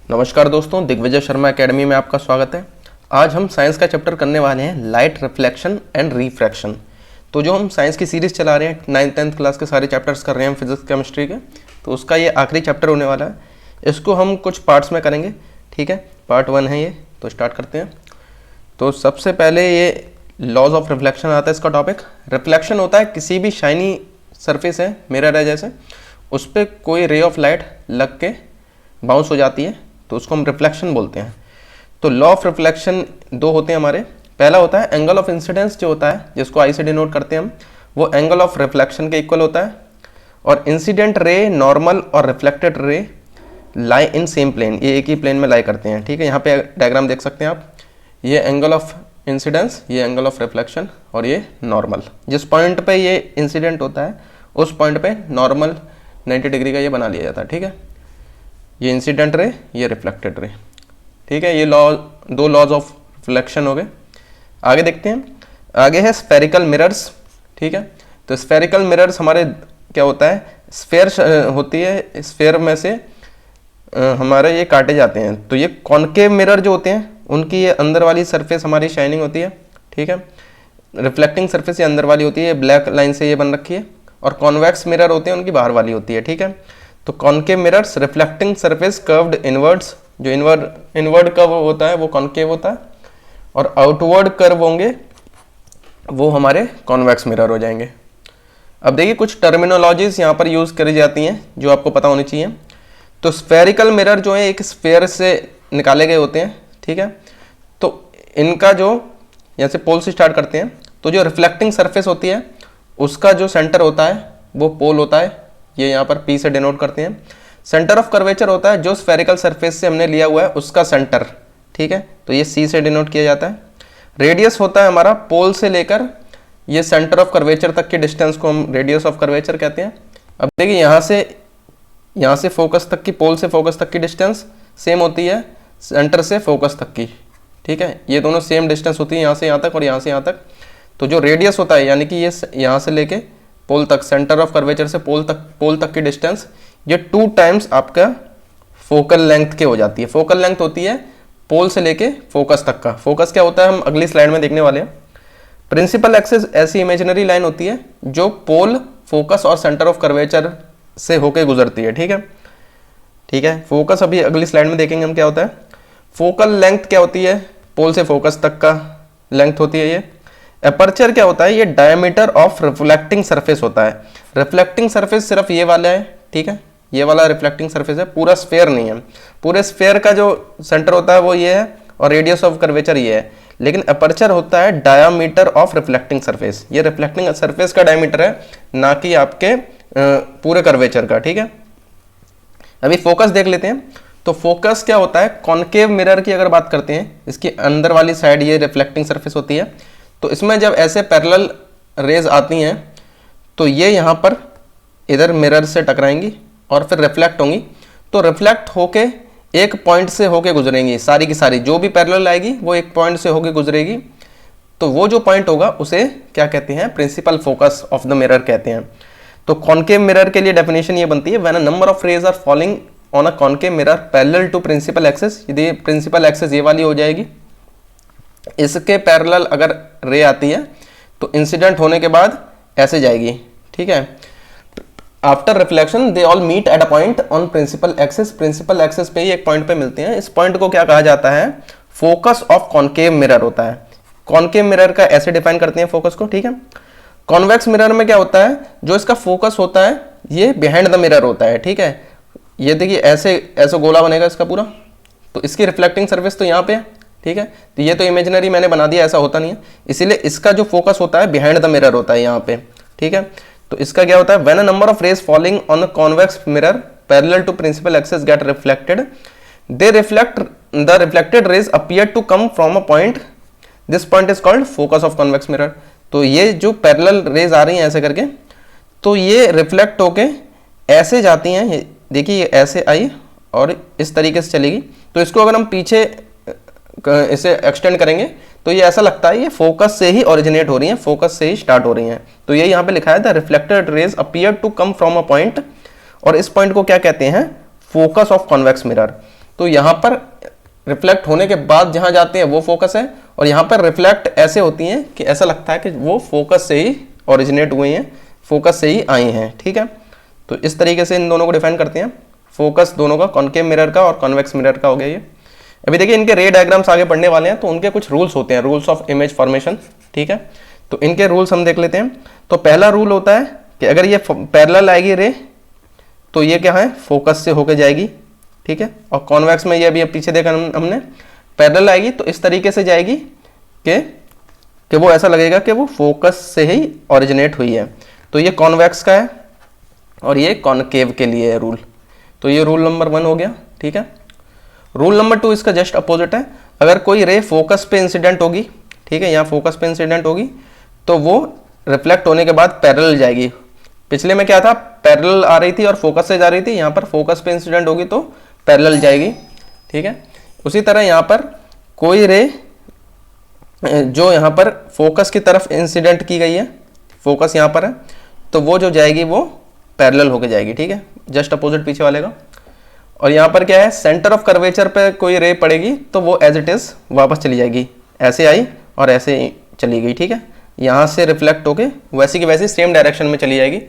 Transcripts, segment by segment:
नमस्कार दोस्तों, दिग्विजय शर्मा एकेडमी में आपका स्वागत है। आज हम साइंस का चैप्टर करने वाले हैं लाइट रिफ्लेक्शन एंड रिफ्रैक्शन। तो जो हम साइंस की सीरीज़ चला रहे हैं 9th 10th क्लास के सारे चैप्टर्स कर रहे हैं फिजिक्स केमिस्ट्री के, तो उसका ये आखिरी चैप्टर होने वाला है। इसको हम कुछ पार्ट्स में करेंगे, ठीक है। पार्ट 1 है ये, तो स्टार्ट करते हैं। तो सबसे पहले ये लॉज ऑफ रिफ्लेक्शन आता है इसका टॉपिक। रिफ्लेक्शन होता है किसी भी शाइनी सरफेस है, मिरर है जैसे, उस पर कोई रे ऑफ लाइट लग के बाउंस हो जाती है, तो उसको हम रिफ्लेक्शन बोलते हैं। तो लॉ ऑफ रिफ्लेक्शन दो होते हैं हमारे। पहला होता है एंगल ऑफ इंसिडेंस, जो होता है जिसको आई से डिनोट करते हैं हम, वो एंगल ऑफ रिफ्लेक्शन के इक्वल होता है। और इंसिडेंट रे, नॉर्मल और reflected ray lie in same plane, ये एक ही प्लेन में लाई करते हैं, ठीक है। यहाँ पे डायग्राम देख सकते हैं आप, ये एंगल ऑफ इंसिडेंस, ये एंगल ऑफ रिफ्लेक्शन और ये नॉर्मल। जिस पॉइंट पे ये इंसिडेंट होता है उस पॉइंट पे नॉर्मल 90 डिग्री का ये बना लिया जाता है, ठीक है। ये इंसिडेंट रे, ये रिफ्लेक्टेड रे, ठीक है। ये दो लॉज ऑफ रिफ्लेक्शन हो गए। आगे देखते हैं, आगे है स्फेरिकल मिरर्स, ठीक है। तो स्फेरिकल मिरर्स हमारे क्या होता है, स्फेयर होती है, स्फेयर में से हमारे ये काटे जाते हैं। तो ये कॉनकेव मिरर जो होते हैं उनकी ये अंदर वाली सरफेस हमारी शाइनिंग होती है, ठीक है। रिफ्लेक्टिंग सरफेस ये अंदर वाली होती है, ये ब्लैक लाइन से ये बन रखी है। और कॉन्वेक्स मिरर होते हैं उनकी बाहर वाली होती है, ठीक है। तो concave mirrors, reflecting surface curved inwards, जो इनवर्ड कर्व होता है वो कॉनकेव होता है, और आउटवर्ड कर्व होंगे वो हमारे कॉन्वेक्स मिरर हो जाएंगे। अब देखिए कुछ टर्मिनोलॉजीज यहाँ पर यूज़ करी जाती हैं जो आपको पता होनी चाहिए। तो स्फेरिकल मिरर जो है एक स्फेयर से निकाले गए होते हैं, ठीक है। तो इनका जो यहाँ से पोल से स्टार्ट करते हैं, तो जो रिफ्लेक्टिंग सरफेस होती है उसका जो सेंटर होता है वो पोल होता है, ये यहाँ पर P से डिनोट करते हैं। सेंटर ऑफ कर्वेचर होता है जो स्फेरिकल सरफेस से हमने लिया हुआ है उसका सेंटर, ठीक है। तो ये C से डिनोट किया जाता है। रेडियस होता है हमारा पोल से लेकर ये सेंटर ऑफ कर्वेचर तक के डिस्टेंस को हम रेडियस ऑफ कर्वेचर कहते हैं। अब देखिए यहाँ से फोकस तक की, पोल से फोकस तक की डिस्टेंस सेम होती है सेंटर से फोकस तक की, ठीक है। ये दोनों सेम डिस्टेंस होती है यहाँ से यहाँ तक और यहाँ से यहाँ तक। तो जो रेडियस होता है यानी कि ये यहाँ से लेके पोल तक, सेंटर ऑफ कर्वेचर से पोल तक की डिस्टेंस, ये 2 टाइम्स आपका फोकल लेंथ के हो जाती है। फोकल लेंथ होती है पोल से लेके फोकस तक का। फोकस क्या होता है हम अगली स्लाइड में देखने वाले हैं। प्रिंसिपल एक्सिस ऐसी इमेजिनरी लाइन होती है जो पोल, फोकस और सेंटर ऑफ कर्वेचर से होके गुजरती है, ठीक है, ठीक है। फोकस अभी अगली स्लाइड में देखेंगे हम क्या होता है। फोकल लेंथ क्या होती है, पोल से फोकस तक का लेंथ होती है ये। एपर्चर क्या होता है, ये डायमीटर ऑफ रिफ्लेक्टिंग सरफेस होता है। रिफ्लेक्टिंग सरफेस सिर्फ ये वाला है, ठीक है, ये वाला रिफ्लेक्टिंग सरफेस है, पूरा स्फेयर नहीं है। पूरे स्फेयर का जो सेंटर होता है वो ये है और रेडियस ऑफ कर्वेचर ये है। लेकिन एपर्चर होता है डायमीटर ऑफ रिफ्लेक्टिंग सरफेस, ये रिफ्लेक्टिंग सरफेस का डायमीटर है, ना कि आपके पूरे कर्वेचर का, ठीक है। अभी फोकस देख लेते हैं। तो फोकस क्या होता है, कॉनकेव मिरर की अगर बात करते हैं, इसकी अंदर वाली साइड ये रिफ्लेक्टिंग सरफेस होती है। तो इसमें जब ऐसे पैरेलल रेज आती हैं तो ये यहाँ पर इधर मिरर से टकराएंगी और फिर रिफ्लेक्ट होंगी। तो रिफ्लेक्ट होके एक पॉइंट से होके गुजरेंगी, सारी की सारी जो भी पैरेलल आएगी वो एक पॉइंट से होके गुजरेगी। तो वो जो पॉइंट होगा उसे क्या कहते हैं, principal focus of the mirror कहते हैं। तो कॉनकेव मिरर के लिए डेफिनेशन ये बनती है, when a number of rays are falling on a concave mirror parallel to principal axis. यदि प्रिंसिपल एक्सिस ये वाली हो जाएगी, इसके पैरेलल अगर रे आती है तो इंसिडेंट होने के बाद ऐसे जाएगी, ठीक है। After reflection they all meet at a point on principal axis. Principal axis पे ही एक पॉइंट पे मिलते हैं। इस पॉइंट को क्या कहा जाता है, फोकस ऑफ कॉनकेव मिरर होता है। कॉनकेव मिरर का ऐसे डिफाइन करते हैं फोकस को, ठीक है। कॉन्वेक्स मिरर में क्या होता है, जो इसका फोकस होता है ये बिहाइंड द मिरर होता है, ठीक है। ये देखिए ऐसे गोला बनेगा इसका पूरा, तो इसकी रिफ्लेक्टिंग सर्फेस तो यहाँ पे है, ठीक है। तो ये तो इमेजिनरी मैंने बना दिया, ऐसा होता नहीं है, इसीलिए इसका जो फोकस होता है बिहाइंड द मिरर होता है यहाँ पे, ठीक है। तो इसका क्या होता है, when a number of rays falling on the convex mirror parallel to principal axis get reflected, they reflect the reflected rays appear to come from a point, this point is called focus of convex mirror. तो ये जो parallel raise आ रही हैं ऐसे करके, तो ये reflect होके ऐसे जाती हैं, देखिए ये ऐसे आई और इस तरीके से चलेगी। तो इसको अगर हम पीछे इसे एक्सटेंड करेंगे तो ये ऐसा लगता है ये फोकस से ही ओरिजिनेट हो रही हैं, फोकस से ही स्टार्ट हो रही हैं। तो ये यहाँ पे लिखा है the reflected rays appear to come from a point, और इस पॉइंट को क्या कहते हैं, फोकस ऑफ कॉन्वेक्स मिरर। तो यहाँ पर रिफ्लेक्ट होने के बाद जहाँ जाती है वो फोकस है, और यहाँ पर रिफ्लेक्ट ऐसे होती हैं कि ऐसा लगता है कि वो फोकस से ही ओरिजिनेट हुई हैं, फोकस से ही आई हैं। ठीक है, तो इस तरीके से इन दोनों को डिफाइन करते हैं, फोकस दोनों का, कॉनकेव मिरर का और कॉन्वेक्स मिरर का हो गया ये। अभी देखिए इनके रे डायग्राम्स आगे पढ़ने वाले हैं, तो उनके कुछ रूल्स होते हैं, रूल्स ऑफ इमेज फॉर्मेशन। ठीक है, तो इनके रूल्स हम देख लेते हैं। तो पहला रूल होता है कि अगर ये पैरेलल आएगी रे तो ये क्या है, फोकस से होके जाएगी। ठीक है, और कॉन्वेक्स में ये अभी पीछे देखा हमने, पैरेलल आएगी तो इस तरीके से जाएगी कि वो ऐसा लगेगा कि वो फोकस से ही ओरिजिनेट हुई है। तो ये कॉन्वेक्स का है और ये कॉनकेव के लिए है रूल। तो ये रूल नंबर 1 हो गया। ठीक है, रूल नंबर 2 इसका जस्ट अपोजिट है। अगर कोई रे फोकस पे इंसिडेंट होगी, ठीक है, यहाँ फोकस पे इंसिडेंट होगी तो वो रिफ्लेक्ट होने के बाद पैरेलल जाएगी। पिछले में क्या था, पैरेलल आ रही थी और फोकस से जा रही थी, यहाँ पर फोकस पे इंसिडेंट होगी तो पैरेलल जाएगी। ठीक है, उसी तरह यहाँ पर कोई रे जो यहाँ पर फोकस की तरफ इंसिडेंट की गई है, फोकस यहाँ पर है, तो वो जो जाएगी वो पैरेलल होके जाएगी। ठीक है, जस्ट अपोजिट पीछे वाले का। और यहाँ पर क्या है, सेंटर ऑफ कर्वेचर पे कोई रे पड़ेगी तो वो एज इट इज वापस चली जाएगी, ऐसे आई और ऐसे चली गई। ठीक है, यहाँ से रिफ्लेक्ट होके वैसी की वैसी सेम डायरेक्शन में चली जाएगी।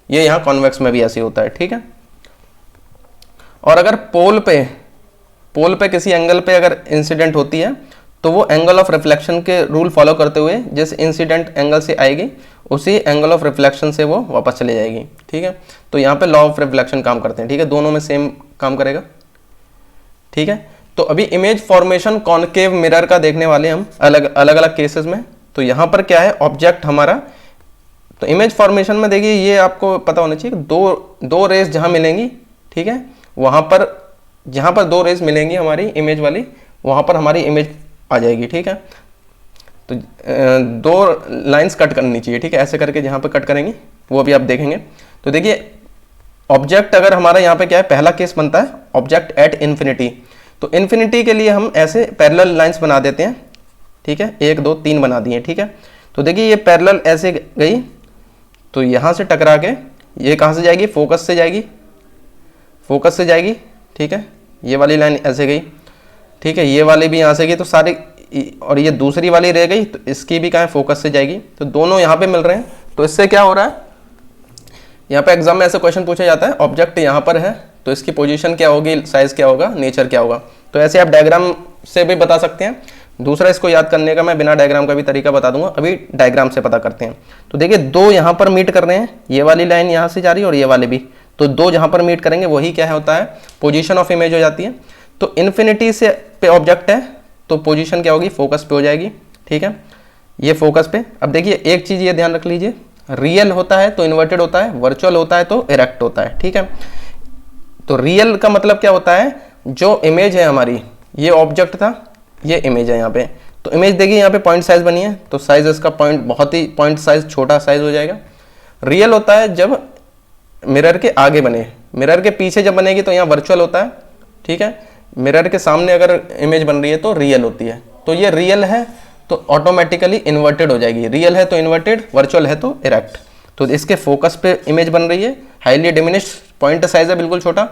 ये यहाँ कॉन्वेक्स में भी ऐसे होता है। ठीक है, और अगर पोल पे किसी एंगल पे अगर इंसिडेंट होती है तो वो एंगल ऑफ रिफ्लेक्शन के रूल फॉलो करते हुए जिस इंसिडेंट एंगल से आएगी उसी एंगल ऑफ रिफ्लेक्शन से वो वापस चली जाएगी। ठीक है, तो यहाँ पे लॉ ऑफ रिफ्लेक्शन काम करते हैं। ठीक है, दोनों में सेम काम करेगा। ठीक है, तो अभी इमेज फॉर्मेशन कॉनकेव मिरर का देखने वाले हम अलग अलग केसेस में। तो यहाँ पर क्या है, ऑब्जेक्ट हमारा, तो इमेज फॉर्मेशन में देखिए ये आपको पता होना चाहिए, दो रेस जहाँ मिलेंगी, ठीक है, वहाँ पर जहाँ पर 2 रेस मिलेंगी हमारी इमेज वाली, वहाँ पर हमारी इमेज आ जाएगी। ठीक है, तो 2 लाइंस कट करनी चाहिए। ठीक है, ऐसे करके जहाँ पे कट करेंगे वो भी आप देखेंगे। तो देखिए ऑब्जेक्ट अगर हमारा यहाँ पे क्या है, पहला केस बनता है ऑब्जेक्ट एट इन्फिनिटी। तो इन्फिनिटी के लिए हम ऐसे पैरेलल लाइंस बना देते हैं। ठीक है, 1 2 3 बना दिए। ठीक है, तो देखिए ये पैरेलल ऐसे गई तो यहाँ से टकरा के ये कहाँ से जाएगी, फोकस से जाएगी, फोकस से जाएगी। ठीक है, ये वाली लाइन ऐसे गई। ठीक है, ये वाली भी यहाँ से गई तो सारी, और ये दूसरी वाली रह गई तो इसकी भी कहाँ है, फोकस से जाएगी। तो दोनों यहाँ पे मिल रहे हैं। तो इससे क्या हो रहा है, यहाँ पे एग्जाम में ऐसे क्वेश्चन पूछा जाता है, ऑब्जेक्ट यहाँ पर है तो इसकी पोजीशन क्या होगी, साइज क्या होगा, नेचर क्या होगा। तो ऐसे आप डायग्राम से भी बता सकते हैं। दूसरा इसको याद करने का मैं बिना डायग्राम का भी तरीका बता दूंगा, अभी डायग्राम से पता करते हैं। तो देखिए 2 यहाँ पर मीट कर रहे हैं, ये वाली लाइन यहाँ से जा रही है और ये वाली भी, तो 2 जहाँ पर मीट करेंगे वही क्या होता है, पोजीशन ऑफ इमेज हो जाती है। तो इन्फिनिटी से पे ऑब्जेक्ट है तो पोजीशन क्या होगी, फोकस पे हो जाएगी। ठीक है, ये फोकस पे। अब देखिए एक चीज़ ये ध्यान रख लीजिए, रियल होता है तो इन्वर्टेड होता है, वर्चुअल होता है तो इरेक्ट होता है। ठीक है, तो रियल का मतलब क्या होता है, जो इमेज है हमारी, ये ऑब्जेक्ट था, ये इमेज है यहाँ पे। तो इमेज देखिए यहाँ पे पॉइंट साइज बनी है तो साइज इसका बहुत ही पॉइंट साइज छोटा साइज हो जाएगा। रियल होता है जब मिरर के आगे बने, मिरर के पीछे जब बनेगी तो यहाँ वर्चुअल होता है। ठीक है, मिरर के सामने अगर इमेज बन रही है तो रियल होती है। तो ये रियल है तो ऑटोमेटिकली इन्वर्टेड हो जाएगी, रियल है तो इन्वर्टेड, वर्चुअल है तो इरेक्ट। तो इसके फोकस पे इमेज बन रही है, हाईली डिमिनिश्ड, पॉइंट साइज है बिल्कुल छोटा,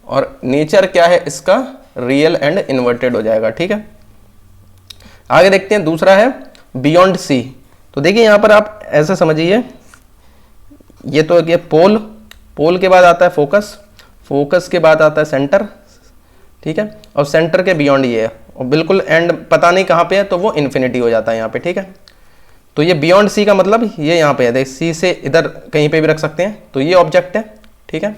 और नेचर क्या है इसका, रियल एंड इन्वर्टेड हो जाएगा। ठीक है, आगे देखते हैं। दूसरा है बियॉन्ड सी। तो देखिए यहाँ पर आप ऐसा समझिए, ये तो ये पोल के बाद आता है फोकस, फोकस के बाद आता है सेंटर। ठीक है, और सेंटर के बियॉन्ड ये है, और बिल्कुल एंड पता नहीं कहाँ पे है तो वो इन्फिनिटी हो जाता है यहाँ पे। ठीक है, तो ये बियॉन्ड सी का मतलब ये यहाँ पे है, देख सी से इधर कहीं पे भी रख सकते हैं। तो ये ऑब्जेक्ट है। ठीक है,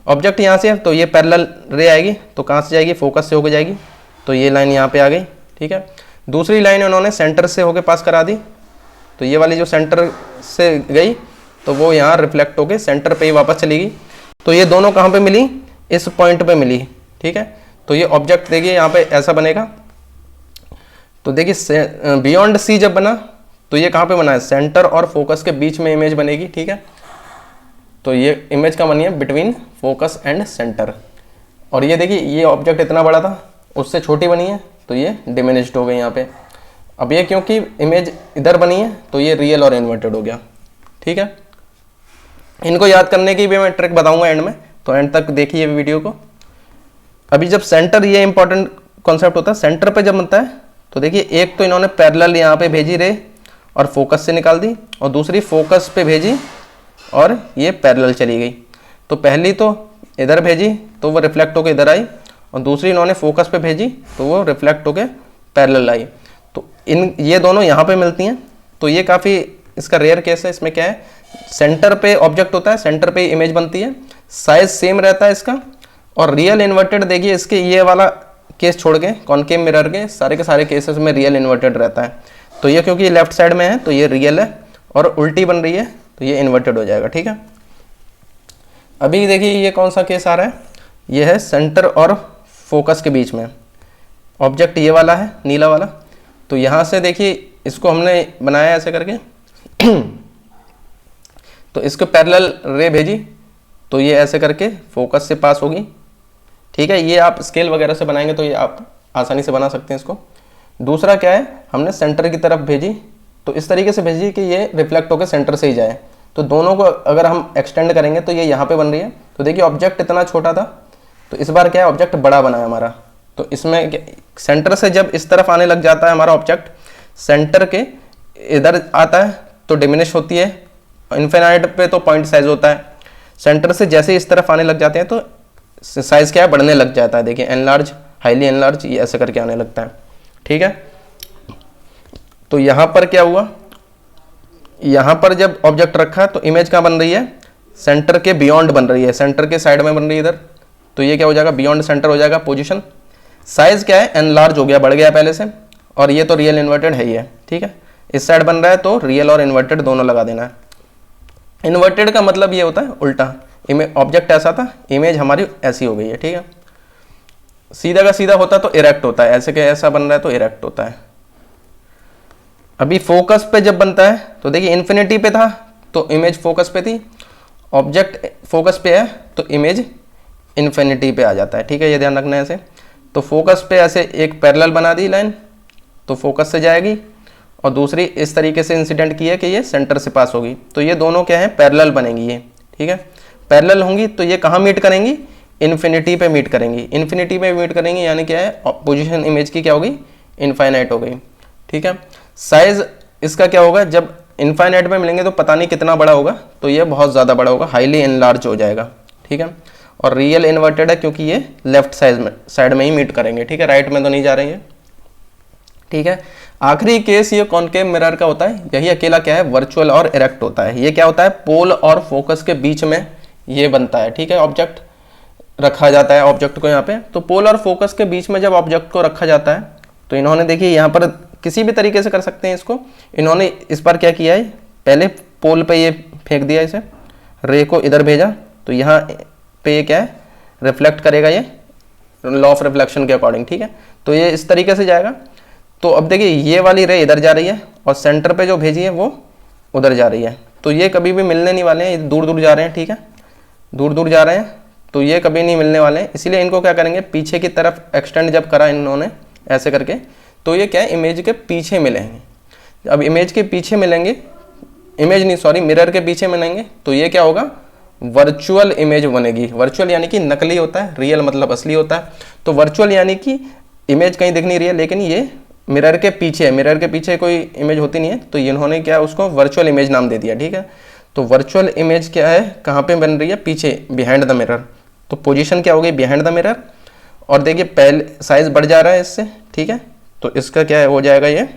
ऑब्जेक्ट यहाँ से है तो ये पैरेलल रे आएगी तो कहाँ से जाएगी, फोकस से होकर जाएगी। तो ये लाइन यहाँ पे आ गई। ठीक है, दूसरी लाइन उन्होंने सेंटर से होके पास करा दी, तो ये वाली जो सेंटर से गई तो वो यहाँ रिफ्लेक्ट होके सेंटर पे ही वापस चलेगी। तो ये दोनों कहाँ पे मिली, इस पॉइंट पे मिली। ठीक है, तो ये ऑब्जेक्ट देखिए यहाँ पे ऐसा बनेगा। तो देखिए बियॉन्ड सी जब बना तो ये कहाँ पे बना है, सेंटर और फोकस के बीच में इमेज बनेगी। ठीक है, तो ये इमेज का बनी है बिटवीन फोकस एंड सेंटर। और ये देखिए ये ऑब्जेक्ट इतना बड़ा था, उससे छोटी बनी है तो ये डिमिनिश्ड हो गई यहाँ पे। अब ये क्योंकि इमेज इधर बनी है तो ये रियल और इन्वर्टेड हो गया। ठीक है, इनको याद करने की भी मैं ट्रिक बताऊंगा एंड में, तो एंड तक देखिए वीडियो को। अभी जब सेंटर, ये इंपॉर्टेंट कॉन्सेप्ट होता है, सेंटर पे जब बनता है तो देखिए एक तो इन्होंने पैरेलल यहाँ पे भेजी रे और फोकस से निकाल दी, और दूसरी फोकस पे भेजी और ये पैरेलल चली गई। तो पहली तो इधर भेजी तो वो रिफ्लेक्ट होकर इधर आई, और दूसरी इन्होंने फोकस पे भेजी तो वो रिफ्लेक्ट होकर पैरेलल आई। तो ये दोनों यहाँ पे मिलती हैं, तो ये काफ़ी इसका रेयर केस है। इसमें क्या है, सेंटर पे ऑब्जेक्ट होता है, सेंटर पे इमेज बनती है, साइज सेम रहता है इसका, और रियल इन्वर्टेड देखिए इसके ये वाला केस छोड़ के कॉनकेव मिरर के सारे केसेस में रियल इन्वर्टेड रहता है। तो ये क्योंकि लेफ्ट साइड में है तो ये रियल है, और उल्टी बन रही है तो ये इन्वर्टेड हो जाएगा। ठीक है, अभी देखिए ये कौन सा केस आ रहा है, ये है सेंटर और फोकस के बीच में ऑब्जेक्ट ये वाला है नीला वाला। तो यहाँ से देखिए इसको हमने बनाया ऐसे करके तो इसको पैरेलल रे भेजी तो ये ऐसे करके फोकस से पास होगी। ठीक है, ये आप स्केल वगैरह से बनाएंगे तो ये आप आसानी से बना सकते हैं इसको। दूसरा क्या है, हमने सेंटर की तरफ भेजी तो इस तरीके से भेजी कि ये रिफ्लेक्ट होकर सेंटर से ही जाए। तो दोनों को अगर हम एक्सटेंड करेंगे तो ये यहाँ पे बन रही है। तो देखिए ऑब्जेक्ट इतना छोटा था, तो इस बार क्या है ऑब्जेक्ट बड़ा बना है हमारा। तो इसमें सेंटर से जब इस तरफ आने लग जाता है हमारा ऑब्जेक्ट, सेंटर के इधर आता है तो डिमिनिश होती है, इन्फिनाइट पे तो पॉइंट साइज होता है। सेंटर से जैसे इस तरफ आने लग जाते हैं तो साइज क्या है बढ़ने लग जाता है। देखिए एनलार्ज, हाईली एनलार्ज, ये ऐसे करके आने लगता है। ठीक है, तो यहाँ पर क्या हुआ, यहाँ पर जब ऑब्जेक्ट रखा तो इमेज कहाँ बन रही है, सेंटर के बियॉन्ड बन रही है, सेंटर के साइड में बन रही है इधर। तो ये क्या हो जाएगा, बियॉन्ड सेंटर हो जाएगा पोजीशन। साइज क्या है, एनलार्ज हो गया, बढ़ गया पहले से, और ये तो रियल इन्वर्टेड है ही है। ठीक है, इस साइड बन रहा है तो रियल और इन्वर्टेड दोनों लगा देना है। इन्वर्टेड का मतलब ये होता है उल्टा, ऑब्जेक्ट ऐसा था, इमेज हमारी ऐसी हो गई है। ठीक है, सीधा का सीधा होता तो इरेक्ट होता है, ऐसे के ऐसा बन रहा है तो इरेक्ट होता है। अभी फोकस पे जब बनता है तो देखिए इन्फिनिटी पे था तो इमेज फोकस पे थी, ऑब्जेक्ट फोकस पे है तो इमेज इन्फिनिटी पे आ जाता है। ठीक है, ये ध्यान रखना है ऐसे। तो फोकस पे ऐसे एक पैरेलल बना दी लाइन तो फोकस से जाएगी, और दूसरी इस तरीके से इंसिडेंट की है कि ये सेंटर से पास होगी। तो ये दोनों क्या है, पैरेलल बनेंगी ये। ठीक है, पैरेलल होंगी तो ये कहाँ मीट करेंगी, इन्फिनिटी पे मीट करेंगी। इन्फिनिटी पे मीट करेंगी यानी क्या है, पोजीशन इमेज की क्या होगी, इनफाइनाइट हो गई। ठीक है, साइज इसका क्या होगा, जब इनफाइनाइट में मिलेंगे तो पता नहीं कितना बड़ा होगा, तो ये बहुत ज़्यादा बड़ा होगा, हाईली एनलार्ज हो जाएगा। ठीक है, और रियल इन्वर्टेड है क्योंकि ये लेफ्ट साइड में ही मीट करेंगे। ठीक है, राइट में तो नहीं जा रही है। ठीक है, आखिरी केस ये कॉनकेव मिरर का होता है, यही अकेला क्या है, वर्चुअल और इरेक्ट होता है। ये क्या होता है, पोल और फोकस के बीच में ये बनता है। ठीक है, ऑब्जेक्ट रखा जाता है ऑब्जेक्ट को यहाँ पे, तो पोल और फोकस के बीच में जब ऑब्जेक्ट को रखा जाता है तो इन्होंने देखिए यहाँ पर किसी भी तरीके से कर सकते हैं इसको। इन्होंने इस बार क्या किया है, पहले पोल पे ये फेंक दिया, इसे रे को इधर भेजा तो यहाँ पे ये क्या है, रिफ्लेक्ट करेगा ये लॉ ऑफ रिफ्लेक्शन के अकॉर्डिंग। ठीक है, तो ये इस तरीके से जाएगा। तो अब देखिए ये वाली रे इधर जा रही है और सेंटर पे जो भेजी है वो उधर जा रही है, तो ये कभी भी मिलने नहीं वाले हैं, ये दूर दूर जा रहे हैं। ठीक है, दूर दूर जा रहे हैं तो ये कभी नहीं मिलने वाले हैं, इसीलिए इनको क्या करेंगे, पीछे की तरफ एक्सटेंड जब करा इन्होंने ऐसे करके, तो ये क्या है, इमेज के पीछे मिलेंगे। अब इमेज के पीछे मिलेंगे, इमेज नहीं सॉरी मिरर के पीछे मिलेंगे तो ये क्या होगा, वर्चुअल इमेज बनेगी। वर्चुअल यानी कि नकली होता है, रियल मतलब असली होता है। तो वर्चुअल यानी कि इमेज कहीं दिख नहीं रही है लेकिन ये मिरर के पीछे है, मिरर के पीछे कोई इमेज होती नहीं है, तो इन्होंने क्या उसको वर्चुअल इमेज नाम दे दिया। ठीक है, तो वर्चुअल इमेज क्या है, कहाँ पे बन रही है, पीछे, बिहाइंड द मिरर। तो पोजीशन क्या हो गई, बिहाइंड द मिरर। और देखिए पहले साइज बढ़ जा रहा है इससे। ठीक है, तो इसका क्या है, हो जाएगा ये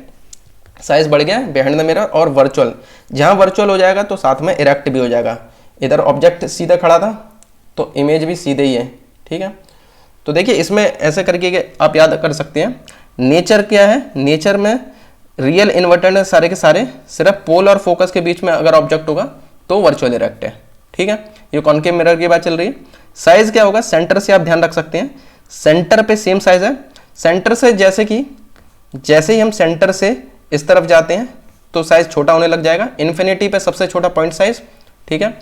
साइज बढ़ गया बिहाइंड द मिरर। और वर्चुअल, जहाँ वर्चुअल हो जाएगा तो साथ में इरेक्ट भी हो जाएगा। इधर ऑब्जेक्ट सीधा खड़ा था तो इमेज भी सीधे ही है। ठीक है, तो देखिए इसमें ऐसे करके आप याद कर सकते हैं, नेचर क्या है, नेचर में रियल इन्वर्टेड है सारे के सारे, सिर्फ पोल और फोकस के बीच में अगर ऑब्जेक्ट होगा तो वर्चुअल इरेक्ट है। ठीक है, ये कॉनकेव मिरर की बात चल रही है। साइज क्या होगा, सेंटर से आप ध्यान रख सकते हैं, सेंटर पे सेम साइज है। सेंटर से जैसे ही हम सेंटर से इस तरफ जाते हैं तो साइज छोटा होने लग जाएगा, इन्फिनिटी पे सबसे छोटा पॉइंट साइज। ठीक है,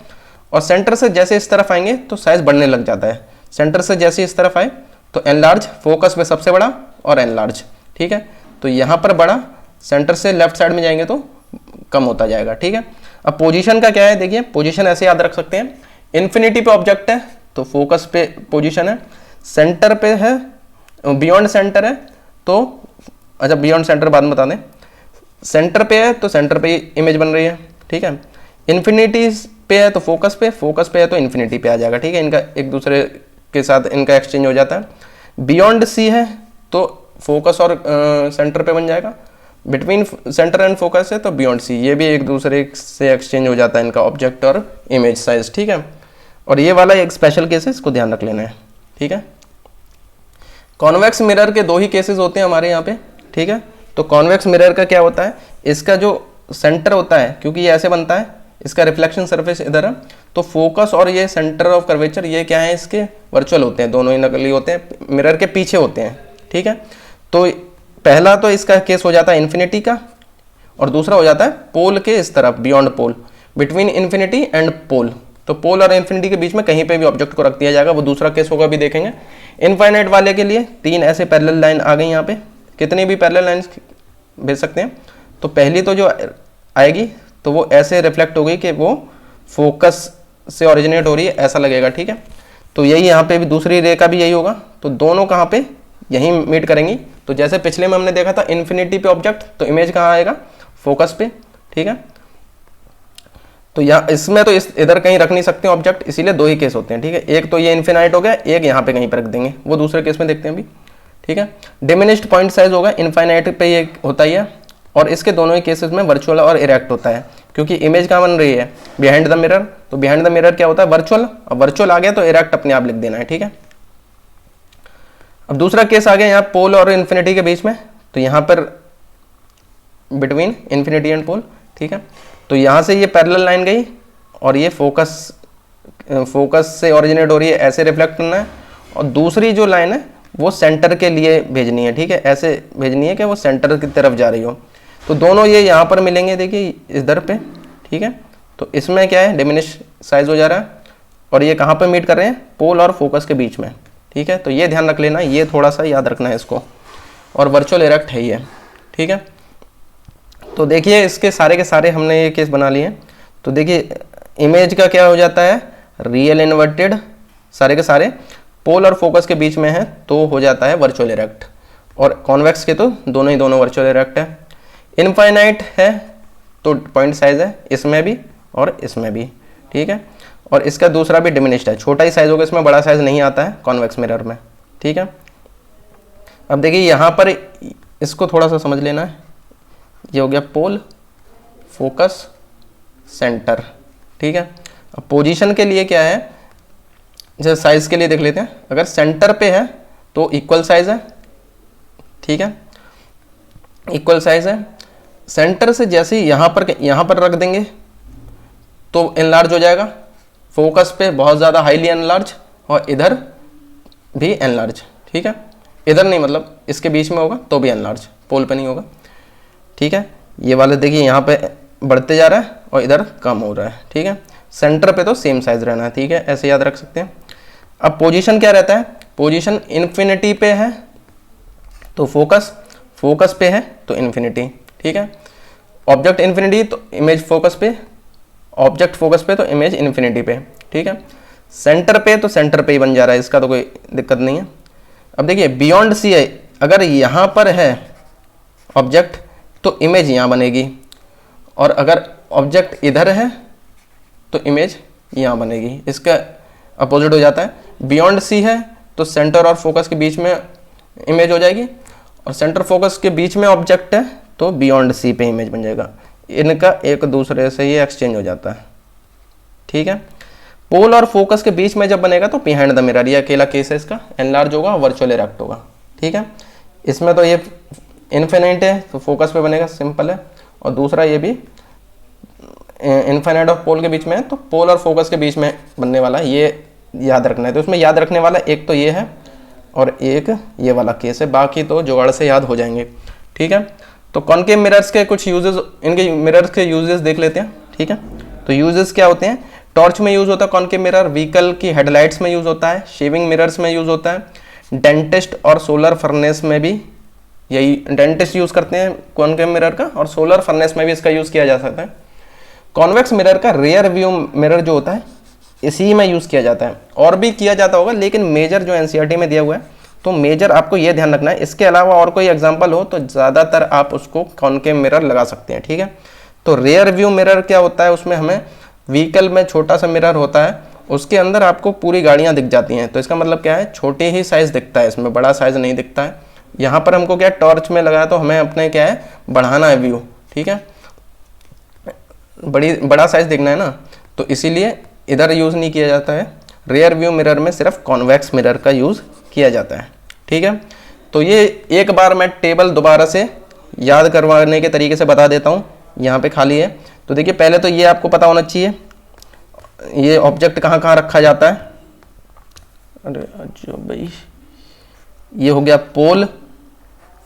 और सेंटर से जैसे इस तरफ आएंगे तो साइज बढ़ने लग जाता है। सेंटर से जैसे इस तरफ आए तो एनलार्ज, फोकस पे सबसे बड़ा और एनलार्ज। ठीक है, तो यहाँ पर बड़ा, सेंटर से लेफ्ट साइड में जाएंगे तो कम होता जाएगा। ठीक है, अब पोजीशन का क्या है, देखिए पोजीशन ऐसे याद रख सकते हैं, इन्फिनिटी पे ऑब्जेक्ट है तो फोकस पे पोजीशन है, सेंटर पे है, बियॉन्ड सेंटर है तो, अच्छा बियॉन्ड सेंटर बाद में बता दें, सेंटर पे है तो सेंटर पे इमेज बन रही है, ठीक है। इन्फिनिटी पे है तो फोकस पे है तो इन्फिनिटी पे आ जाएगा, ठीक है। इनका एक दूसरे के साथ इनका एक्सचेंज हो जाता है। बियॉन्ड सी है तो फोकस और सेंटर पे बन जाएगा, बिटवीन सेंटर एंड फोकस है तो बियॉन्ड सी, ये भी एक दूसरे से एक्सचेंज हो जाता है इनका ऑब्जेक्ट और इमेज साइज, ठीक है। और ये वाला एक स्पेशल केस है, इसको ध्यान रख लेना है, ठीक है। कॉन्वेक्स मिरर के दो ही केसेस होते हैं हमारे यहाँ पे, ठीक है। तो कॉन्वेक्स मिरर का क्या होता है, इसका जो सेंटर होता है, क्योंकि ये ऐसे बनता है, इसका रिफ्लेक्शन सरफेस इधर है, तो फोकस और ये सेंटर ऑफ कर्वेचर ये क्या है, इसके वर्चुअल होते हैं, दोनों ही नकली होते हैं, मिरर के पीछे होते हैं, ठीक है। तो पहला तो इसका केस हो जाता है इन्फिनिटी का, और दूसरा हो जाता है पोल के इस तरफ, beyond pole, between infinity and pole. तो पोल और इन्फिनिटी के बीच में कहीं पे भी ऑब्जेक्ट को रख दिया जाएगा, वो दूसरा केस होगा, भी देखेंगे। इनफाइनाइट वाले के लिए 3 ऐसे पैरेलल लाइन आ गई यहाँ पे, कितनी भी पैरेलल लाइन्स भेज सकते हैं। तो पहली तो जो आएगी तो वो ऐसे रिफ्लेक्ट हो गई कि वो फोकस से ओरिजिनेट हो रही है, ऐसा लगेगा, ठीक है। तो यही यहाँ पे भी दूसरी रे का भी यही होगा, तो दोनों कहाँ पे यहीं मीट करेंगी। तो जैसे पिछले में हमने देखा था इन्फिनिटी पे ऑब्जेक्ट, तो इमेज कहाँ आएगा, फोकस पे, ठीक है। तो यहाँ इसमें तो इधर कहीं रख नहीं सकते ऑब्जेक्ट, इसीलिए दो ही केस होते हैं, ठीक है। एक तो ये इन्फिनाइट हो गया, एक यहाँ पे कहीं पर रख देंगे, वो दूसरे केस में देखते हैं अभी, ठीक है। डिमिनिश्ड पॉइंट साइज होगा, इनफाइनाइट पे ये होता ही है, और इसके दोनों ही केसेस में वर्चुअल और इरेक्ट होता है, क्योंकि इमेज कहाँ बन रही है, बिहाइंड द मिरर। तो बिहाइंड द मिरर क्या होता है, वर्चुअल, और वर्चुअल आ गया तो इरेक्ट अपने आप लिख देना है, ठीक है। अब दूसरा केस आ गया यहाँ पोल और इन्फिनिटी के बीच में, तो यहाँ पर बिटवीन इन्फिनिटी एंड पोल, ठीक है। तो यहाँ से ये पैरेलल लाइन गई और ये फोकस से ओरिजिनेट हो रही है, ऐसे रिफ्लेक्ट करना है, और दूसरी जो लाइन है वो सेंटर के लिए भेजनी है, ठीक है, ऐसे भेजनी है कि वो सेंटर की तरफ जा रही हो। तो दोनों ये यहाँ पर मिलेंगे, देखिए इधर पे, ठीक है। तो इसमें क्या है, डिमिनिश साइज हो जा रहा है, और ये कहाँ पे मीट कर रहे हैं, पोल और फोकस के बीच में, ठीक है। तो ये ध्यान रख लेना, ये थोड़ा सा याद रखना है इसको, और वर्चुअल इरेक्ट है ये, ठीक है। तो देखिए इसके सारे के सारे हमने ये केस बना लिए। तो देखिए इमेज का क्या हो जाता है, रियल इन्वर्टेड, सारे के सारे पोल और फोकस के बीच में है तो हो जाता है वर्चुअल इरेक्ट, और कॉन्वेक्स के तो दोनों ही दोनों वर्चुअल इरेक्ट है। इनफाइनाइट है तो पॉइंट साइज है इसमें भी और इसमें भी, ठीक है। और इसका दूसरा भी डिमिनिश्ड है, छोटा ही साइज होगा, इसमें बड़ा साइज नहीं आता है कॉन्वेक्स मिरर में, ठीक है। अब देखिए यहाँ पर इसको थोड़ा सा समझ लेना है, ये हो गया पोल, फोकस, सेंटर, ठीक है। अब पोजीशन के लिए क्या है, जैसे साइज के लिए देख लेते हैं, अगर सेंटर पे है तो इक्वल साइज है, ठीक है, इक्वल साइज है। सेंटर से जैसे ही यहाँ पर रख देंगे तो एनलार्ज हो जाएगा, फोकस पे बहुत ज़्यादा हाईली एनलार्ज, और इधर भी एनलार्ज, ठीक है। इधर नहीं, मतलब इसके बीच में होगा तो भी एनलार्ज, पोल पे नहीं होगा, ठीक है। ये वाले देखिए यहाँ पे बढ़ते जा रहा है और इधर कम हो रहा है, ठीक है। सेंटर पे तो सेम साइज रहना है, ठीक है, ऐसे याद रख सकते हैं। अब पोजीशन क्या रहता है, पोजीशन इन्फिनिटी पे है तो फोकस पे है तो इन्फिनिटी, ठीक है। ऑब्जेक्ट इन्फिनिटी तो इमेज फोकस पे, ऑब्जेक्ट फोकस पे तो इमेज इन्फिनिटी पे, ठीक है। सेंटर पे तो सेंटर पे ही बन जा रहा है, इसका तो कोई दिक्कत नहीं है। अब देखिए बियॉन्ड सी है, अगर यहाँ पर है ऑब्जेक्ट तो इमेज यहाँ बनेगी, और अगर ऑब्जेक्ट इधर है तो इमेज यहाँ बनेगी, इसका अपोजिट हो जाता है। बियॉन्ड सी है तो सेंटर और फोकस के बीच में इमेज हो जाएगी, और सेंटर फोकस के बीच में ऑब्जेक्ट है तो बियॉन्ड सी पे इमेज बन जाएगा। इनका एक दूसरे से ये एक्सचेंज हो जाता है, ठीक है। पोल और फोकस के बीच में जब बनेगा तो बिहाइंड द मिरर, ये अकेला केस है, इसका एनलार्ज होगा, वर्चुअल इरेक्ट होगा, ठीक है। इसमें तो ये इन्फिनिट है तो फोकस पे बनेगा, सिंपल है, और दूसरा ये भी इन्फिनिट और पोल के बीच में है तो पोल और फोकस के बीच में बनने वाला है, ये याद रखना है। तो इसमें याद रखने वाला एक तो ये है और एक ये वाला केस है, बाकी तो जुगाड़ से याद हो जाएंगे, ठीक है। तो कॉनकेव मिरर्स के कुछ यूजेस, इनके मिरर्स के यूजेस देख लेते हैं, ठीक है। तो यूजेस क्या होते हैं, टॉर्च में यूज होता है कॉनकेव मिरर, व्हीकल की हेडलाइट्स में यूज होता है, शेविंग मिरर्स में यूज होता है, डेंटिस्ट और सोलर फर्नेस में भी यही, डेंटिस्ट यूज करते हैं कॉनकेव मिरर का, और सोलर फर्नेस में भी इसका यूज किया जा सकता है। कॉन्वेक्स मिरर का रियर व्यू मिरर जो होता है इसी में यूज़ किया जाता है। और भी किया जाता होगा, लेकिन मेजर जो एनसीईआरटी में दिया हुआ है, तो मेजर आपको ये ध्यान रखना है। इसके अलावा और कोई एग्जांपल हो तो ज़्यादातर आप उसको कॉनकेव मिरर लगा सकते हैं, ठीक है। तो रेयर व्यू मिरर क्या होता है, उसमें हमें व्हीकल में छोटा सा मिरर होता है, उसके अंदर आपको पूरी गाड़ियाँ दिख जाती हैं। तो इसका मतलब क्या है, छोटे ही साइज़ दिखता है, इसमें बड़ा साइज़ नहीं दिखता है। यहाँ पर हमको क्या है, टॉर्च में लगाया तो हमें अपने क्या है, बढ़ाना है व्यू, ठीक है, बड़ा साइज़ दिखना है ना, तो इसीलिए इधर यूज़ नहीं किया जाता है। रेयर व्यू मिरर में सिर्फ कॉन्वेक्स मिरर का यूज़ किया जाता है, ठीक है। तो ये एक बार मैं टेबल दोबारा से याद करवाने के तरीके से बता देता हूँ। यहाँ पे खाली है, तो देखिए पहले तो ये आपको पता होना चाहिए ये ऑब्जेक्ट कहाँ कहाँ रखा जाता है। अरे अच्छा भाई, ये हो गया पोल,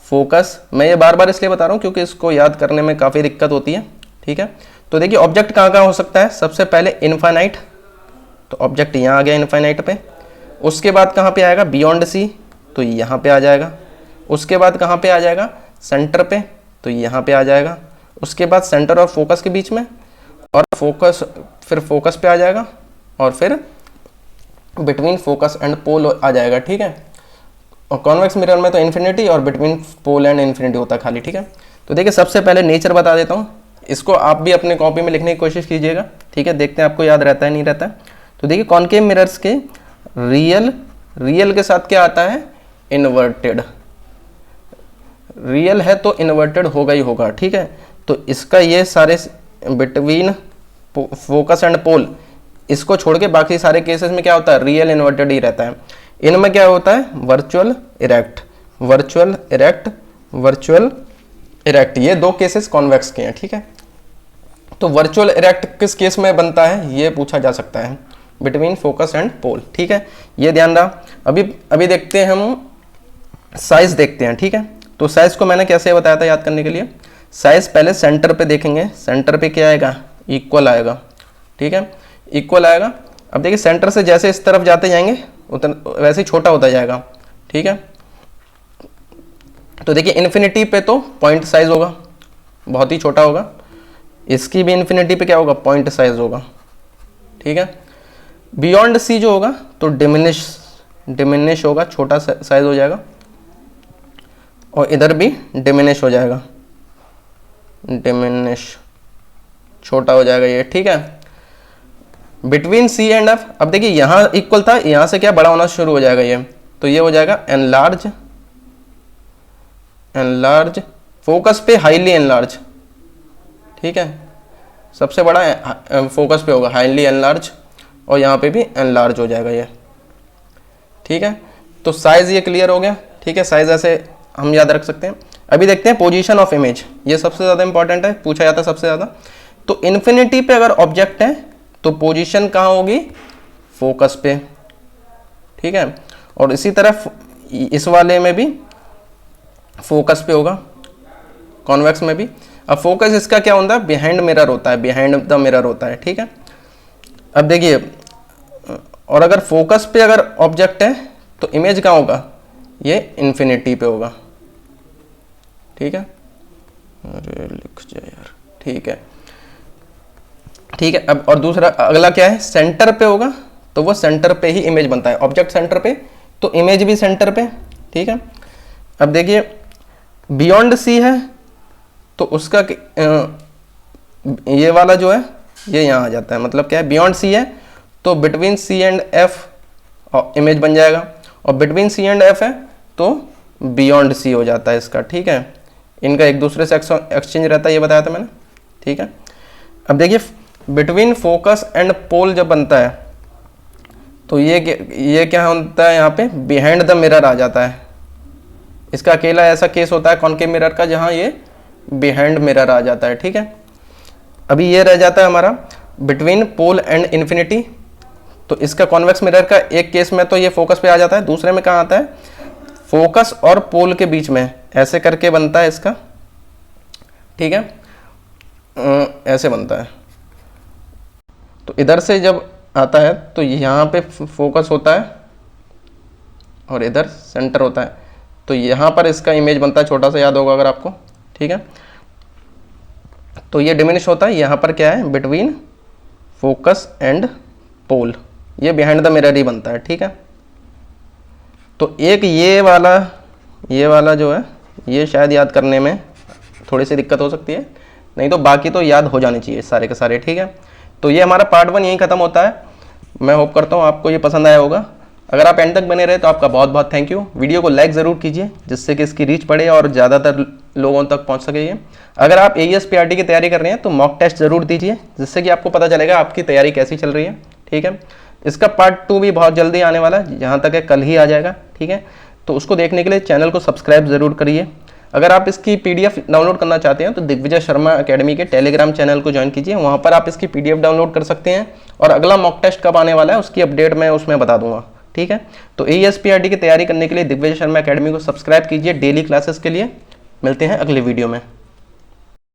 फोकस। मैं ये बार बार इसलिए बता रहा हूँ क्योंकि इसको याद करने में काफ़ी दिक्कत होती है, ठीक है। तो देखिए ऑब्जेक्ट कहाँ कहाँ हो सकता है, सबसे पहले इनफाइनाइट, तो ऑब्जेक्ट यहाँ आ गया इनफाइनाइट पे। उसके बाद कहाँ पे आएगा, बियॉन्ड सी, तो यहाँ पे आ जाएगा। उसके बाद कहाँ पे आ जाएगा, सेंटर पे, तो यहाँ पे आ जाएगा। उसके बाद सेंटर और फोकस के बीच में, और फोकस, फिर फोकस पे आ जाएगा, और फिर बिटवीन फोकस एंड पोल आ जाएगा, ठीक है। और कॉन्वेक्स मिरर में तो इन्फिनिटी और बिटवीन पोल एंड इन्फिनिटी होता है खाली, ठीक है। तो देखिए सबसे पहले नेचर बता देता हूँ, इसको आप भी अपने कॉपी में लिखने की कोशिश कीजिएगा, ठीक है, देखते हैं आपको याद रहता है नहीं रहता है। तो देखिए कॉनकेव मिरर्स के रियल के साथ क्या आता है, इन्वर्टेड। रियल है तो इन्वर्टेड होगा ही होगा, ठीक है। तो इसका ये सारे बिटवीन फोकस एंड पोल, इसको छोड़ के बाकी सारे केसेस में क्या होता है, रियल इन्वर्टेड ही रहता है। इनमें क्या होता है, virtual erect, virtual erect, virtual erect, ये दो केसेस कॉन्वेक्स के हैं, ठीक है। तो वर्चुअल इरेक्ट किस केस में बनता है, ये पूछा जा सकता है, बिटवीन फोकस एंड पोल, ठीक है, ये ध्यान रहा। अभी देखते हैं हम साइज देखते हैं, ठीक है। तो साइज को मैंने कैसे बताया था याद करने के लिए, साइज पहले सेंटर पे देखेंगे, सेंटर पे क्या आएगा, इक्वल आएगा, ठीक है, इक्वल आएगा। अब देखिए सेंटर से जैसे इस तरफ जाते जाएंगे उतना वैसे ही छोटा होता जाएगा, ठीक है। तो देखिए इन्फिनिटी पे तो पॉइंट साइज होगा, बहुत ही छोटा होगा। इसकी भी इन्फिनिटी पे क्या होगा, पॉइंट साइज होगा, ठीक है। बियॉन्ड सी जो होगा तो डिमिनिश होगा, छोटा साइज हो जाएगा। और इधर भी डिमिनिश हो जाएगा, डिमिनिश, छोटा हो जाएगा ये, ठीक है। बिटवीन सी एंड एफ, अब देखिए यहाँ इक्वल था, यहाँ से क्या बड़ा होना शुरू हो जाएगा ये, तो ये हो जाएगा एनलार्ज, एनलार्ज, फोकस पे हाईली एनलार्ज, ठीक है, सबसे बड़ा फोकस पे होगा हाईली एनलार्ज, और यहाँ पे भी एनलार्ज हो जाएगा ये, ठीक है। तो साइज ये क्लियर हो गया, ठीक है, साइज ऐसे हम याद रख सकते हैं। अभी देखते हैं पोजीशन ऑफ इमेज, ये सबसे ज़्यादा इंपॉर्टेंट है, पूछा जाता है सबसे ज़्यादा। तो इन्फिनिटी पे अगर ऑब्जेक्ट है तो पोजीशन कहाँ होगी, फोकस पे, ठीक है। और इसी तरह इस वाले में भी फोकस पे होगा, कॉन्वेक्स में भी। अब फोकस इसका क्या होता है, बिहाइंड मिरर होता है, बिहाइंड द मिरर होता है, ठीक है। अब देखिए, और अगर फोकस पे अगर ऑब्जेक्ट है तो इमेज कहाँ होगा, ये इन्फिनिटी पे होगा, ठीक है। अरे लिख जाए यार, ठीक है, ठीक है। अब और दूसरा अगला क्या है, सेंटर पे होगा तो वो सेंटर पे ही इमेज बनता है, ऑब्जेक्ट सेंटर पे तो इमेज भी सेंटर पे, ठीक है। अब देखिए बियॉन्ड सी है तो उसका ये वाला जो है ये यहाँ आ जाता है, मतलब क्या है, बियॉन्ड सी है तो between C and F image बन जाएगा, और बिटवीन सी एंड एफ है तो बियॉन्ड सी हो जाता है इसका, ठीक है। इनका एक दूसरे से एक्सचेंज रहता है, ये बताया था मैंने, ठीक है। अब देखिए बिटवीन फोकस एंड पोल जब बनता है तो ये क्या होता है, यहाँ पे बिहाइंड द मिरर आ जाता है। इसका अकेला ऐसा केस होता है कॉनकेव मिरर का जहाँ ये बिहाइंड मिरर आ जाता है, ठीक है। अभी ये रह जाता है हमारा बिटवीन पोल एंड इन्फिनिटी, तो इसका कॉन्वेक्स मिरर का एक केस में तो ये फोकस पे आ जाता है, दूसरे में कहाँ आता है, फोकस और पोल के बीच में ऐसे करके बनता है इसका, ठीक है, ऐसे बनता है। तो इधर से जब आता है तो यहाँ पे फोकस होता है और इधर सेंटर होता है, तो यहाँ पर इसका इमेज बनता है, छोटा सा याद होगा अगर आपको, ठीक है। तो ये डिमिनिश होता है, यहाँ पर क्या है, बिटवीन फोकस एंड पोल, ये बिहाइंड द मिरर ही बनता है, ठीक है। तो एक ये वाला जो है ये शायद याद करने में थोड़ी सी दिक्कत हो सकती है, नहीं तो बाकी तो याद हो जाने चाहिए सारे के सारे, ठीक है। तो ये हमारा पार्ट 1 यहीं ख़त्म होता है। मैं होप करता हूँ आपको ये पसंद आया होगा। अगर आप एंड तक बने रहे तो आपका बहुत बहुत थैंक यू। वीडियो को लाइक ज़रूर कीजिए जिससे कि इसकी रीच बढ़े और ज़्यादातर लोगों तक पहुँच सके ये। अगर आप AES PRT की तैयारी कर रहे हैं तो मॉक टेस्ट ज़रूर दीजिए जिससे कि आपको पता चलेगा आपकी तैयारी कैसी चल रही है, ठीक है। इसका पार्ट 2 भी बहुत जल्दी आने वाला है, जहाँ तक है कल ही आ जाएगा, ठीक है। तो उसको देखने के लिए चैनल को सब्सक्राइब ज़रूर करिए। अगर आप इसकी PDF डाउनलोड करना चाहते हैं तो दिग्विजय शर्मा एकेडमी के टेलीग्राम चैनल को ज्वाइन कीजिए, वहाँ पर आप इसकी PDF डाउनलोड कर सकते हैं और अगला मॉक टेस्ट कब आने वाला है उसकी अपडेट मैं उसमें बता दूंगा, ठीक है। तो AES PRT की तैयारी करने के लिए दिग्विजय शर्मा एकेडमी को सब्सक्राइब कीजिए डेली क्लासेस के लिए। मिलते हैं अगले वीडियो में।